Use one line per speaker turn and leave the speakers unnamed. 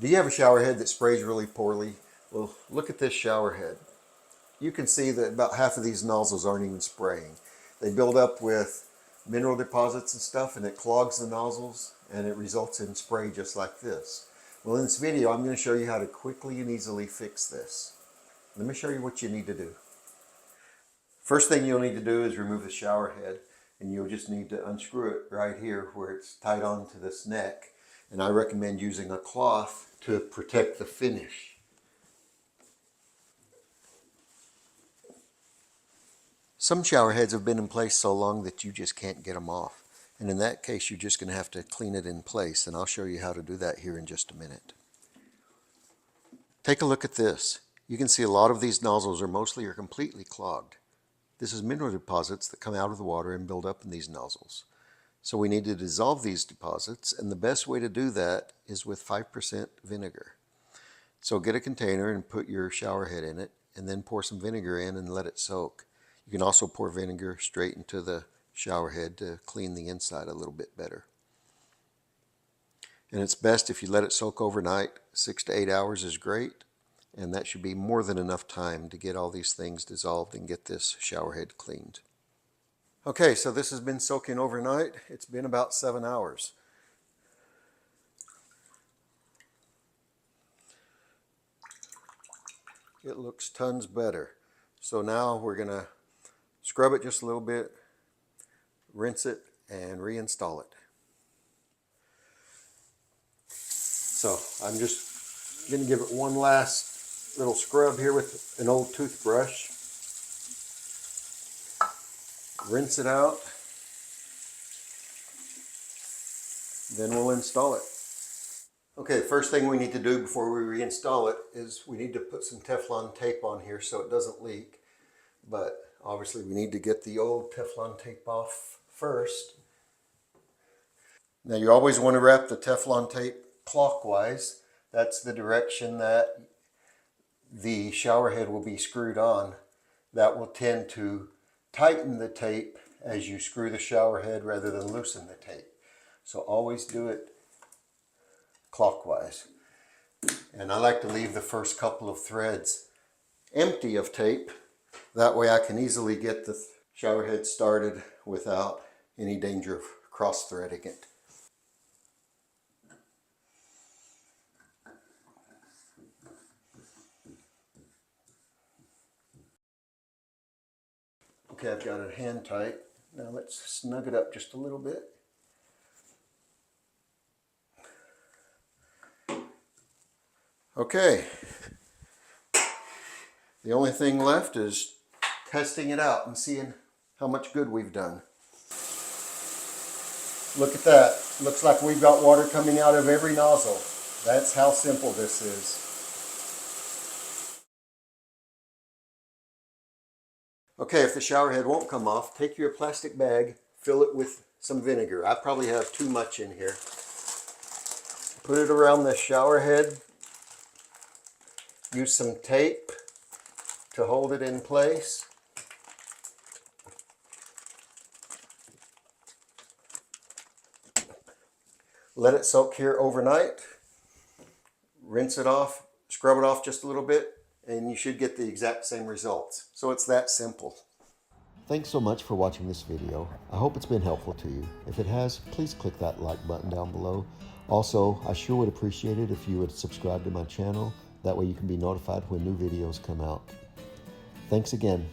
Do you have a shower head that sprays really poorly? Well, look at this shower head. You can see that about half of these nozzles aren't even spraying. They build up with mineral deposits and stuff, and it clogs the nozzles, and it results in spray just like this. Well, in this video, I'm going to show you how to quickly and easily fix this. Let me show you what you need to do. First thing you'll need to do is remove the shower head, and you'll just need to unscrew it right here where it's tied onto this neck. And I recommend using a cloth to protect the finish. Some shower heads have been in place so long that you just can't get them off. And in that case, you're just going to have to clean it in place. And I'll show you how to do that here in just a minute. Take a look at this. You can see a lot of these nozzles are mostly or completely clogged. This is mineral deposits that come out of the water and build up in these nozzles. So we need to dissolve these deposits, and the best way to do that is with 5% vinegar. So get a container and put your shower head in it, and then pour some vinegar in and let it soak. You can also pour vinegar straight into the shower head to clean the inside a little bit better. And it's best if you let it soak overnight. 6 to 8 hours is great, and that should be more than enough time to get all these things dissolved and get this shower head cleaned. Okay, so this has been soaking overnight. It's been about 7 hours. It looks tons better. So now we're going to scrub it just a little bit, rinse it, and reinstall it. So I'm just going to give it one last little scrub here with an old toothbrush. Rinse it out, then we'll install it. Okay, first thing we need to do before we reinstall it is we need to put some Teflon tape on here so it doesn't leak. But obviously we need to get the old Teflon tape off first. Now you always want to wrap the Teflon tape clockwise. That's the direction that the shower head will be screwed on. That will tend to tighten the tape as you screw the shower head rather than loosen the tape. So always do it clockwise. And I like to leave the first couple of threads empty of tape. That way I can easily get the shower head started without any danger of cross-threading it. Okay, I've got it hand tight. Now let's snug it up just a little bit. Okay. The only thing left is testing it out and seeing how much good we've done. Look at that. Looks like we've got water coming out of every nozzle. That's how simple this is. Okay, if the shower head won't come off, take your plastic bag, fill it with some vinegar. I probably have too much in here. Put it around the shower head. Use some tape to hold it in place. Let it soak here overnight. Rinse it off, scrub it off just a little bit, and you should get the exact same results. So it's that simple. Thanks so much for watching this video. I hope it's been helpful to you. If it has, please click that like button down below. Also, I sure would appreciate it if you would subscribe to my channel. That way you can be notified when new videos come out. Thanks again.